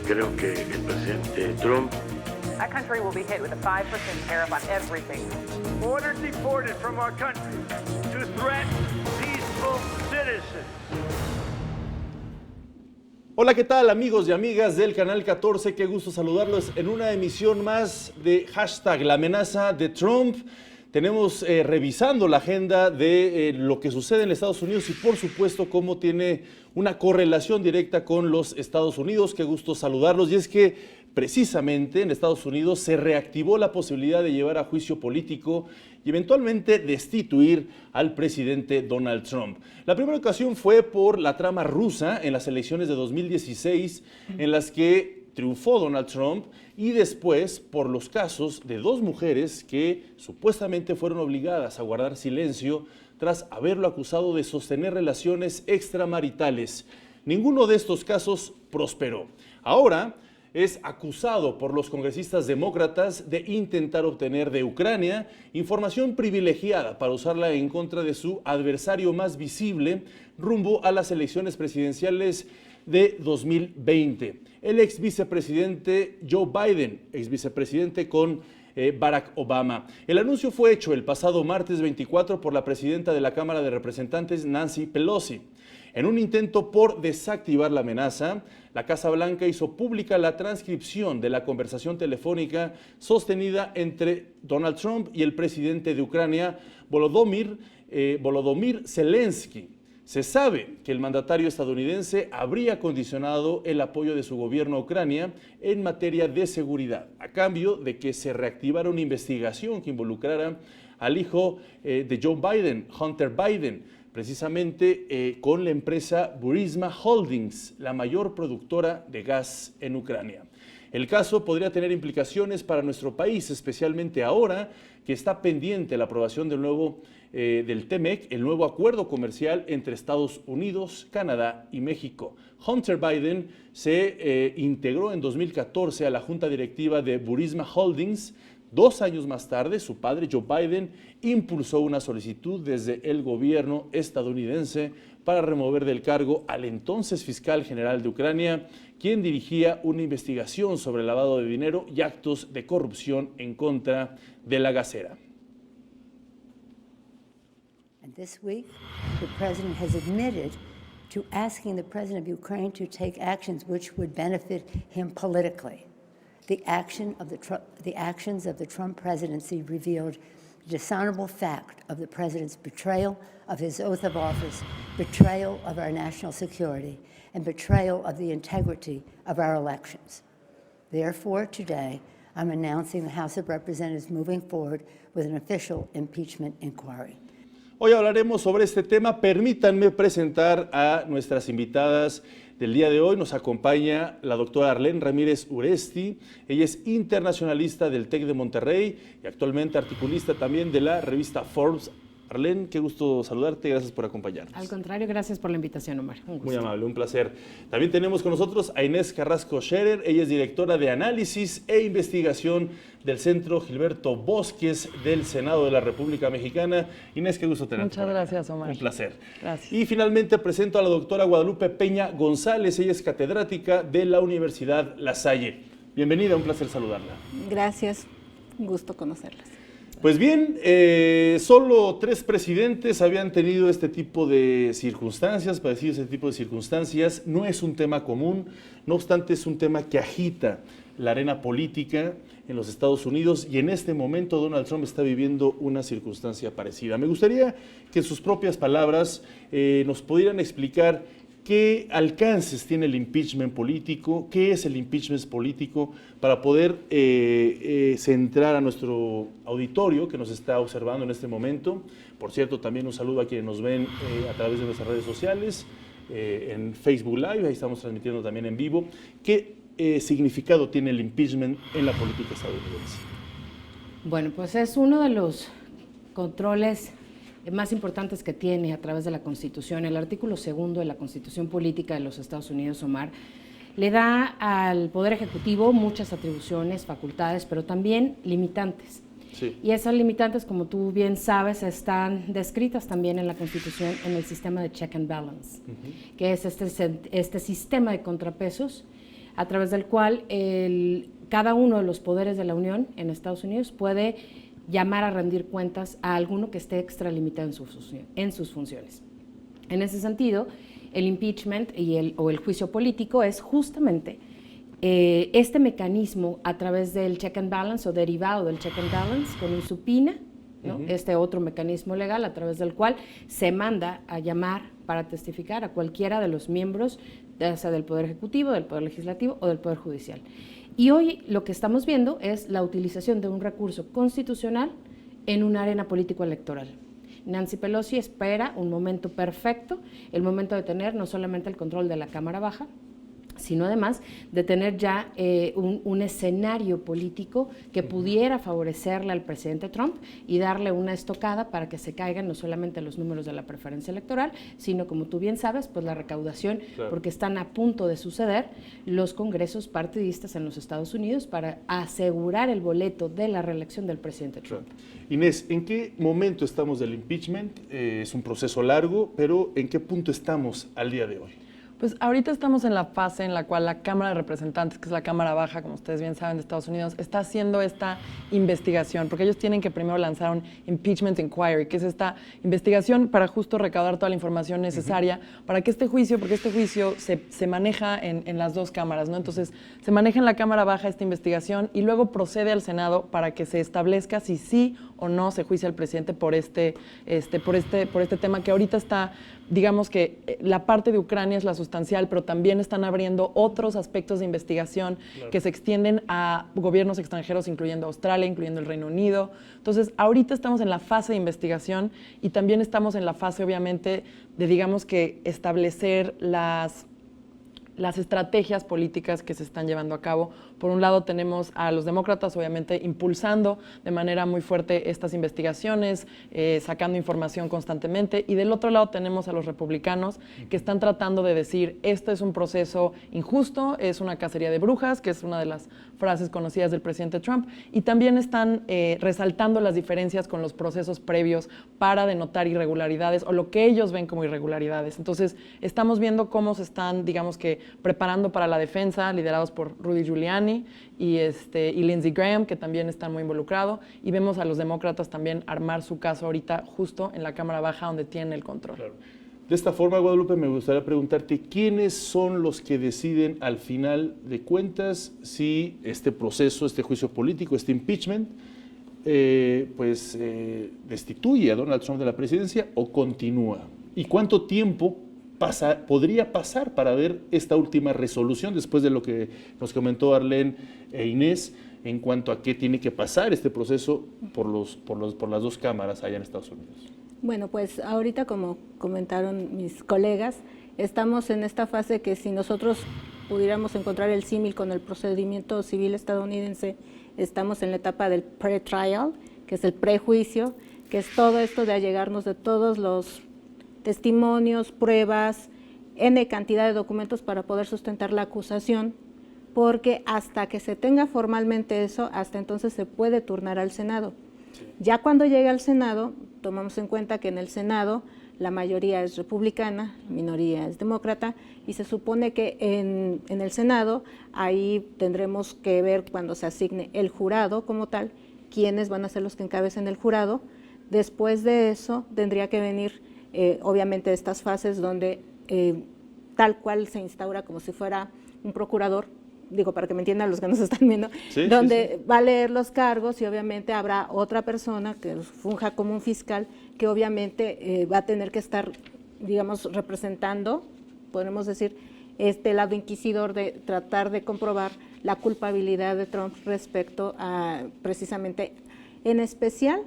Creo que el presidente Trump. That country will be hit with a 5% tariff on everything. Orders deported from our country to threaten peaceful citizens. Hola, ¿qué tal amigos y amigas del Canal 14? Qué gusto saludarlos en una emisión más de hashtag La amenaza de Trump. Tenemos revisando la agenda de lo que sucede en Estados Unidos y por supuesto cómo tiene una correlación directa con los Estados Unidos. Qué gusto saludarlos. Y es que precisamente en Estados Unidos se reactivó la posibilidad de llevar a juicio político y eventualmente destituir al presidente Donald Trump. La primera ocasión fue por la trama rusa en las elecciones de 2016 en las que triunfó Donald Trump, y después por los casos de dos mujeres que supuestamente fueron obligadas a guardar silencio tras haberlo acusado de sostener relaciones extramaritales. Ninguno de estos casos prosperó. Ahora es acusado por los congresistas demócratas de intentar obtener de Ucrania información privilegiada para usarla en contra de su adversario más visible rumbo a las elecciones presidenciales de 2020. El ex vicepresidente Joe Biden, ex vicepresidente con Barack Obama. El anuncio fue hecho el pasado martes 24 por la presidenta de la Cámara de Representantes, Nancy Pelosi. En un intento por desactivar la amenaza, la Casa Blanca hizo pública la transcripción de la conversación telefónica sostenida entre Donald Trump y el presidente de Ucrania, Volodymyr Zelensky. Se sabe que el mandatario estadounidense habría condicionado el apoyo de su gobierno a Ucrania en materia de seguridad, a cambio de que se reactivara una investigación que involucrara al hijo de Joe Biden, Hunter Biden, precisamente con la empresa Burisma Holdings, la mayor productora de gas en Ucrania. El caso podría tener implicaciones para nuestro país, especialmente ahora que está pendiente la aprobación del TEMEC, el nuevo acuerdo comercial entre Estados Unidos, Canadá y México. Hunter Biden se integró en 2014 a la junta directiva de Burisma Holdings. 2 años más tarde, su padre, Joe Biden, impulsó una solicitud desde el gobierno estadounidense para remover del cargo al entonces fiscal general de Ucrania, quien dirigía una investigación sobre el lavado de dinero y actos de corrupción en contra de la gasera. And this week, the president has admitted to asking the president of Ukraine to take actions which would benefit him politically. The actions of the Trump presidency revealed the dishonorable fact of the president's betrayal of his oath of office, betrayal of our national security, and betrayal of the integrity of our elections. Therefore, today, I'm announcing the House of Representatives moving forward with an official impeachment inquiry. Hoy hablaremos sobre este tema. Permítanme presentar a nuestras invitadas del día de hoy. Nos acompaña la doctora Arlene Ramírez Uresti. Ella es internacionalista del TEC de Monterrey y actualmente articulista también de la revista Forbes. Arlene, qué gusto saludarte, gracias por acompañarnos. Al contrario, gracias por la invitación, Omar. Un gusto. Muy amable, un placer. También tenemos con nosotros a Inés Carrasco Scherer. Ella es directora de análisis e investigación del Centro Gilberto Bosques del Senado de la República Mexicana. Inés, qué gusto tenerte. Muchas gracias, Omar. Un placer. Gracias. Y finalmente presento a la doctora Guadalupe Peña González. Ella es catedrática de la Universidad La Salle. Bienvenida, un placer saludarla. Gracias, un gusto conocerlas. Pues bien, solo 3 presidentes habían tenido este tipo de circunstancias, padecido este tipo de circunstancias. No es un tema común, no obstante es un tema que agita la arena política en los Estados Unidos y en este momento Donald Trump está viviendo una circunstancia parecida. Me gustaría que en sus propias palabras nos pudieran explicar qué alcances tiene el impeachment político, qué es el impeachment político, para poder centrar a nuestro auditorio que nos está observando en este momento. Por cierto, también un saludo a quienes nos ven a través de nuestras redes sociales, en Facebook Live, ahí estamos transmitiendo también en vivo. ¿Qué significado tiene el impeachment en la política estadounidense? Bueno, pues es uno de los controles más importantes que tiene a través de la Constitución. El artículo 2 de la Constitución Política de los Estados Unidos, Omar, le da al Poder Ejecutivo muchas atribuciones, facultades, pero también limitantes. Sí. Y esas limitantes, como tú bien sabes, están descritas también en la Constitución en el sistema de check and balance, que es este sistema de contrapesos a través del cual cada uno de los poderes de la Unión en Estados Unidos puede llamar a rendir cuentas a alguno que esté extralimitado en sus funciones. En ese sentido, el impeachment o el juicio político es justamente este mecanismo a través del check and balance o derivado del check and balance con un subpoena, ¿no? Este otro mecanismo legal a través del cual se manda a llamar para testificar a cualquiera de los miembros, ya sea del Poder Ejecutivo, del Poder Legislativo o del Poder Judicial. Y hoy lo que estamos viendo es la utilización de un recurso constitucional en una arena político-electoral. Nancy Pelosi espera un momento perfecto, el momento de tener no solamente el control de la Cámara Baja, sino además de tener ya un escenario político que pudiera favorecerle al presidente Trump y darle una estocada para que se caigan no solamente los números de la preferencia electoral, sino, como tú bien sabes, pues la recaudación, claro, porque están a punto de suceder los congresos partidistas en los Estados Unidos para asegurar el boleto de la reelección del presidente Trump. Claro. Inés, ¿en qué momento estamos del impeachment? Es un proceso largo, pero ¿en qué punto estamos al día de hoy? Pues ahorita estamos en la fase en la cual la Cámara de Representantes, que es la Cámara Baja, como ustedes bien saben, de Estados Unidos, está haciendo esta investigación, porque ellos tienen que primero lanzar un impeachment inquiry, que es esta investigación para justo recaudar toda la información necesaria para que este juicio, porque este juicio se maneja en las dos cámaras, ¿no? Entonces, se maneja en la Cámara Baja esta investigación y luego procede al Senado para que se establezca si sí o no se juicia al presidente por este tema que ahorita está, digamos que la parte de Ucrania es la sustancial, pero también están abriendo otros aspectos de investigación, claro, que se extienden a gobiernos extranjeros, incluyendo Australia, incluyendo el Reino Unido. Entonces, ahorita estamos en la fase de investigación y también estamos en la fase, obviamente, de, digamos que, establecer las estrategias políticas que se están llevando a cabo. Por un lado tenemos a los demócratas, obviamente, impulsando de manera muy fuerte estas investigaciones, sacando información constantemente, y del otro lado tenemos a los republicanos que están tratando de decir, este es un proceso injusto, es una cacería de brujas, que es una de las frases conocidas del presidente Trump, y también están resaltando las diferencias con los procesos previos para denotar irregularidades o lo que ellos ven como irregularidades. Entonces, estamos viendo cómo se están, digamos que, preparando para la defensa, liderados por Rudy Giuliani y Lindsey Graham, que también están muy involucrados, y vemos a los demócratas también armar su caso ahorita justo en la Cámara Baja, donde tienen el control. Claro. De esta forma, Guadalupe, me gustaría preguntarte, ¿quiénes son los que deciden al final de cuentas si este proceso, este juicio político, este impeachment, destituye a Donald Trump de la presidencia o continúa? ¿Y cuánto tiempo podría pasar para ver esta última resolución después de lo que nos comentó Arlene e Inés en cuanto a qué tiene que pasar este proceso por las dos cámaras allá en Estados Unidos? Bueno, pues ahorita, como comentaron mis colegas, estamos en esta fase que, si nosotros pudiéramos encontrar el símil con el procedimiento civil estadounidense, estamos en la etapa del pre-trial, que es el prejuicio, que es todo esto de allegarnos de todos los testimonios, pruebas, N cantidad de documentos para poder sustentar la acusación, porque hasta que se tenga formalmente eso, hasta entonces se puede turnar al Senado. Sí. Ya cuando llegue al Senado, tomamos en cuenta que en el Senado la mayoría es republicana, la minoría es demócrata, y se supone que en el Senado ahí tendremos que ver, cuando se asigne el jurado como tal, quiénes van a ser los que encabecen el jurado. Después de eso tendría que venir obviamente estas fases donde tal cual se instaura como si fuera un procurador, digo para que me entiendan los que nos están viendo, sí, donde va a leer los cargos, y obviamente habrá otra persona que funja como un fiscal que obviamente va a tener que estar, digamos, representando, podemos decir, este lado inquisidor de tratar de comprobar la culpabilidad de Trump respecto a, precisamente, en especial,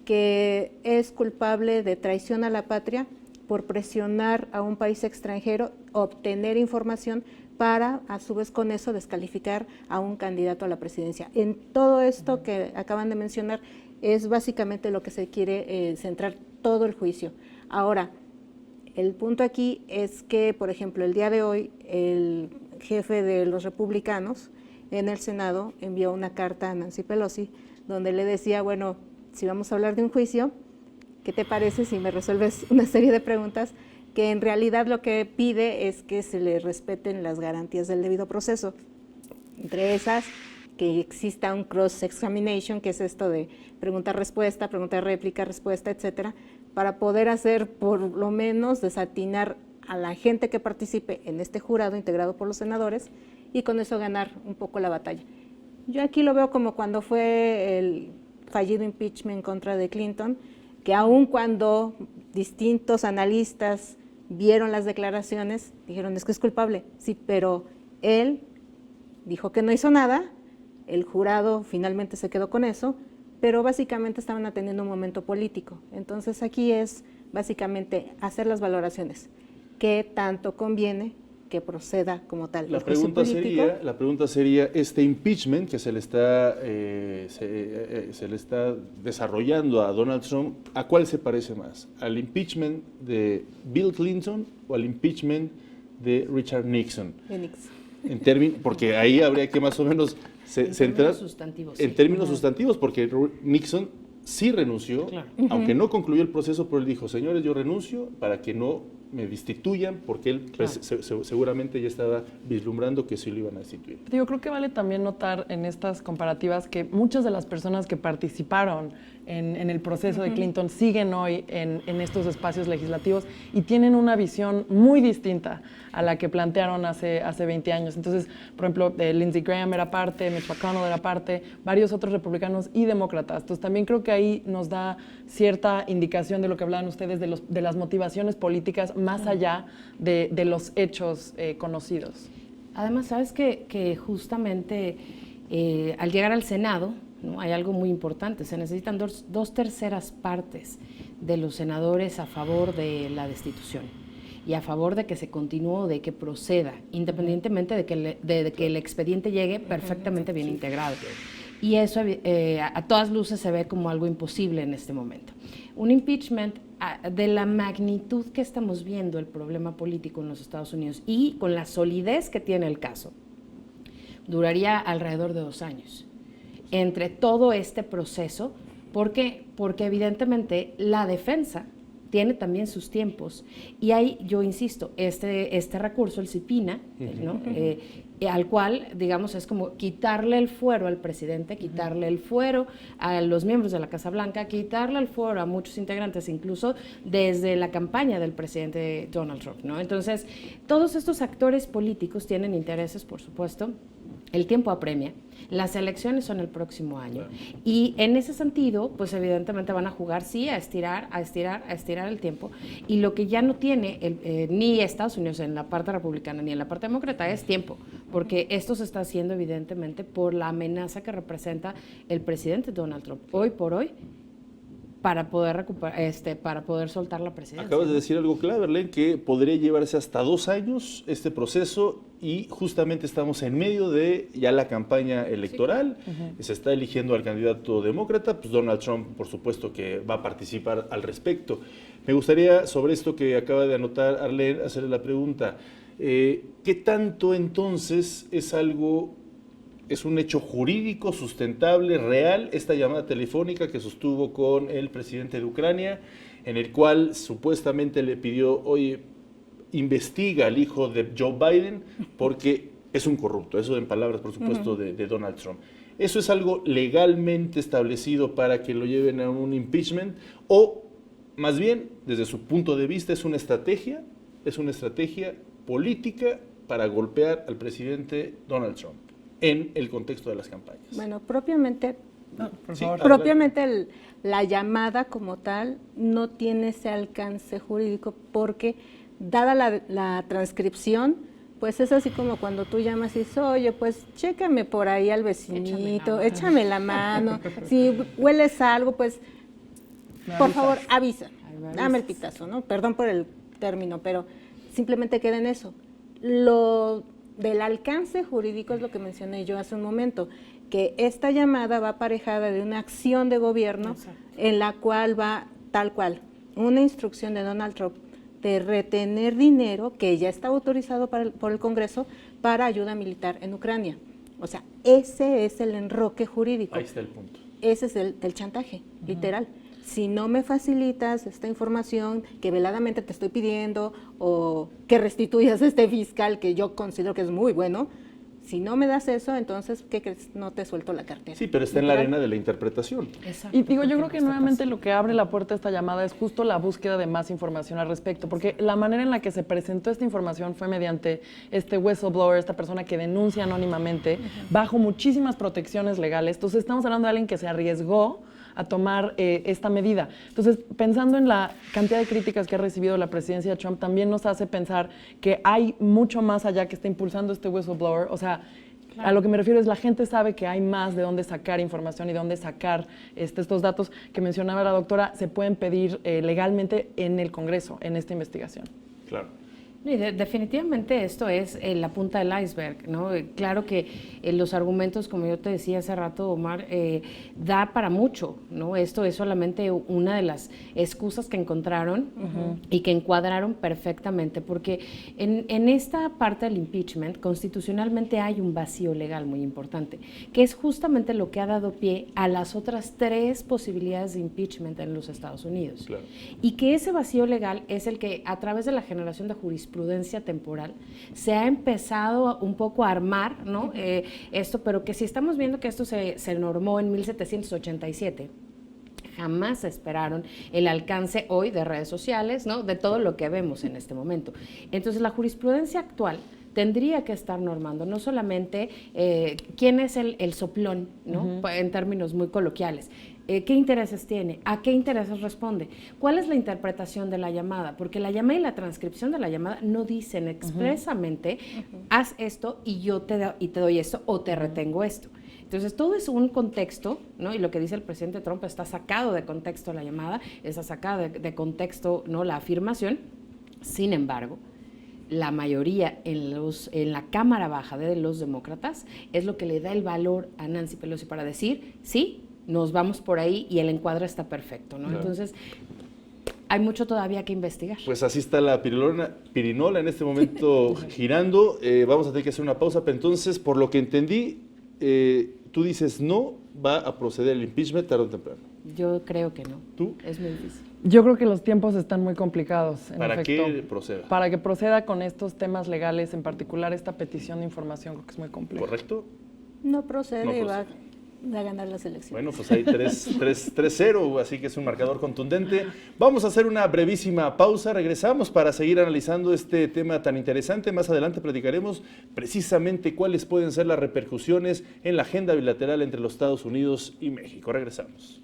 que es culpable de traición a la patria por presionar a un país extranjero, obtener información para, a su vez con eso, descalificar a un candidato a la presidencia. En todo esto que acaban de mencionar es básicamente lo que se quiere centrar todo el juicio. Ahora, el punto aquí es que, por ejemplo, el día de hoy, el jefe de los republicanos en el Senado envió una carta a Nancy Pelosi donde le decía, bueno, si vamos a hablar de un juicio, ¿qué te parece si me resuelves una serie de preguntas que en realidad lo que pide es que se le respeten las garantías del debido proceso. Entre esas, que exista un cross-examination, que es esto de pregunta-respuesta, pregunta-réplica, respuesta, etcétera, para poder hacer, por lo menos, desatinar a la gente que participe en este jurado integrado por los senadores y con eso ganar un poco la batalla. Yo aquí lo veo como cuando fue el fallido impeachment en contra de Clinton, que aun cuando distintos analistas vieron las declaraciones, dijeron, es que es culpable, sí, pero él dijo que no hizo nada, el jurado finalmente se quedó con eso, pero básicamente estaban atendiendo un momento político. Entonces aquí es básicamente hacer las valoraciones. ¿Qué tanto conviene que proceda como tal? La pregunta sería, este impeachment que se le está desarrollando a Donald Trump, ¿a cuál se parece más? ¿Al impeachment de Bill Clinton o al impeachment de Richard Nixon? De Nixon. Porque ahí habría que más o menos centrar en términos sustantivos, porque Nixon sí renunció, Claro. aunque no concluyó el proceso, pero él dijo, señores, yo renuncio para que no me destituyan, porque él pues, seguramente ya estaba vislumbrando que sí lo iban a destituir. Yo creo que vale también notar en estas comparativas que muchas de las personas que participaron en el proceso de Clinton siguen hoy en estos espacios legislativos y tienen una visión muy distinta a la que plantearon hace 20 años. Entonces, por ejemplo, Lindsey Graham era parte, Mitch McConnell era parte, varios otros republicanos y demócratas. Entonces, también creo que ahí nos da cierta indicación de lo que hablaban ustedes de las motivaciones políticas más allá de los hechos conocidos. Además, sabes que justamente al llegar al Senado, ¿no? Hay algo muy importante, se necesitan dos terceras partes de los senadores a favor de la destitución y a favor de que se continúe, de que proceda, independientemente de que el expediente llegue perfectamente bien integrado. Y eso a todas luces se ve como algo imposible en este momento. Un impeachment de la magnitud que estamos viendo el problema político en los Estados Unidos y con la solidez que tiene el caso, duraría alrededor de 2 años. Entre todo este proceso, ¿por qué? Porque evidentemente la defensa tiene también sus tiempos y hay, yo insisto, este recurso, el subpoena, ¿no? Al cual, digamos, es como quitarle el fuero al presidente, quitarle el fuero a los miembros de la Casa Blanca, quitarle el fuero a muchos integrantes, incluso desde la campaña del presidente Donald Trump, ¿no? Entonces, todos estos actores políticos tienen intereses, por supuesto. El tiempo apremia, las elecciones son el próximo año y en ese sentido, pues evidentemente van a jugar, sí, a estirar el tiempo y lo que ya no tiene ni Estados Unidos en la parte republicana ni en la parte demócrata es tiempo, porque esto se está haciendo evidentemente por la amenaza que representa el presidente Donald Trump hoy por hoy para poder recuperar, para poder soltar la presidencia. Acabas de decir algo clave, Arlene, que podría llevarse hasta 2 años este proceso y justamente estamos en medio de ya la campaña electoral. Sí. Se está eligiendo al candidato demócrata, pues Donald Trump, por supuesto, que va a participar al respecto. Me gustaría, sobre esto que acaba de anotar Arlene, hacerle la pregunta. ¿Qué tanto entonces es un hecho jurídico, sustentable, real, esta llamada telefónica que sostuvo con el presidente de Ucrania, en el cual supuestamente le pidió, oye, investiga al hijo de Joe Biden porque es un corrupto, eso en palabras, por supuesto, de Donald Trump? ¿Eso es algo legalmente establecido para que lo lleven a un impeachment? O, más bien, desde su punto de vista, es una estrategia política para golpear al presidente Donald Trump en el contexto de las campañas? Bueno, propiamente Adelante. la llamada como tal no tiene ese alcance jurídico porque, dada la transcripción, pues es así como cuando tú llamas y dices, oye, pues chécame por ahí al vecinito, échame la mano, si hueles algo, pues por favor avisa, dame el pitazo, ¿no? Perdón por el término, pero simplemente queda en eso. Lo del alcance jurídico es lo que mencioné yo hace un momento, que esta llamada va aparejada de una acción de gobierno. Exacto. En la cual va tal cual una instrucción de Donald Trump de retener dinero que ya está autorizado por el Congreso para ayuda militar en Ucrania. O sea, ese es el enroque jurídico. Ahí está el punto. Ese es el chantaje, literal. si no me facilitas esta información que veladamente te estoy pidiendo o que restituyas este fiscal que yo considero que es muy bueno, si no me das eso, entonces, ¿qué crees? No te suelto la cartera. Sí, pero está en la arena de la interpretación. Exacto, Y digo, yo creo porque que no está nuevamente pasando. lo que abre la puerta a esta llamada es justo la búsqueda de más información al respecto, porque la manera en la que se presentó esta información fue mediante este whistleblower, esta persona que denuncia anónimamente, bajo muchísimas protecciones legales. Entonces, estamos hablando de alguien que se arriesgó a tomar esta medida. Entonces, pensando en la cantidad de críticas que ha recibido la presidencia de Trump, también nos hace pensar que hay mucho más allá que está impulsando este whistleblower. O sea, a lo que me refiero es la gente sabe que hay más de dónde sacar información y de dónde sacar estos datos que mencionaba la doctora, se pueden pedir legalmente en el Congreso, en esta investigación. Claro. Y definitivamente esto es la punta del iceberg, ¿no? Claro que los argumentos, como yo te decía hace rato, Omar, da para mucho, ¿no? Esto es solamente una de las excusas que encontraron y que encuadraron perfectamente, porque en esta parte del impeachment, constitucionalmente hay un vacío legal muy importante, que es justamente lo que ha dado pie a las otras 3 posibilidades de impeachment en los Estados Unidos. Claro. Y que ese vacío legal es el que, a través de la generación de jurisprudencia temporal, se ha empezado un poco a armar, ¿no? Esto, pero que si estamos viendo que esto se normó en 1787, jamás esperaron el alcance hoy de redes sociales, ¿no? De todo lo que vemos en este momento. Entonces, la jurisprudencia actual tendría que estar normando no solamente quién es el soplón, ¿no? En términos muy coloquiales. ¿Qué intereses tiene? ¿A qué intereses responde? ¿Cuál es la interpretación de la llamada? Porque la llamada y la transcripción de la llamada no dicen expresamente, haz esto y yo te doy esto o te retengo esto. Entonces, todo es un contexto, ¿no? Y lo que dice el presidente Trump está sacado de contexto la llamada, está sacada de contexto, ¿no? La afirmación. Sin embargo, la mayoría en la Cámara Baja de los demócratas es lo que le da el valor a Nancy Pelosi para decir, sí, nos vamos por ahí y el encuadre está perfecto, ¿no? Claro. Entonces, hay mucho todavía que investigar. Pues así está la pirinola en este momento girando. Vamos a tener que hacer una pausa, pero entonces, por lo que entendí, tú dices no va a proceder el impeachment tarde o temprano. Yo creo que no. ¿Tú? Es muy difícil. Yo creo que los tiempos están muy complicados, en ¿Para efecto. qué proceda? Para que proceda con estos temas legales, en particular esta petición de información, creo que es muy compleja. ¿Correcto? No procede No y procede. va a ganar las elecciones. Bueno, pues hay 3-0, así que es un marcador contundente. Vamos a hacer una brevísima pausa, regresamos para seguir analizando este tema tan interesante. Más adelante platicaremos precisamente cuáles pueden ser las repercusiones en la agenda bilateral entre los Estados Unidos y México. Regresamos.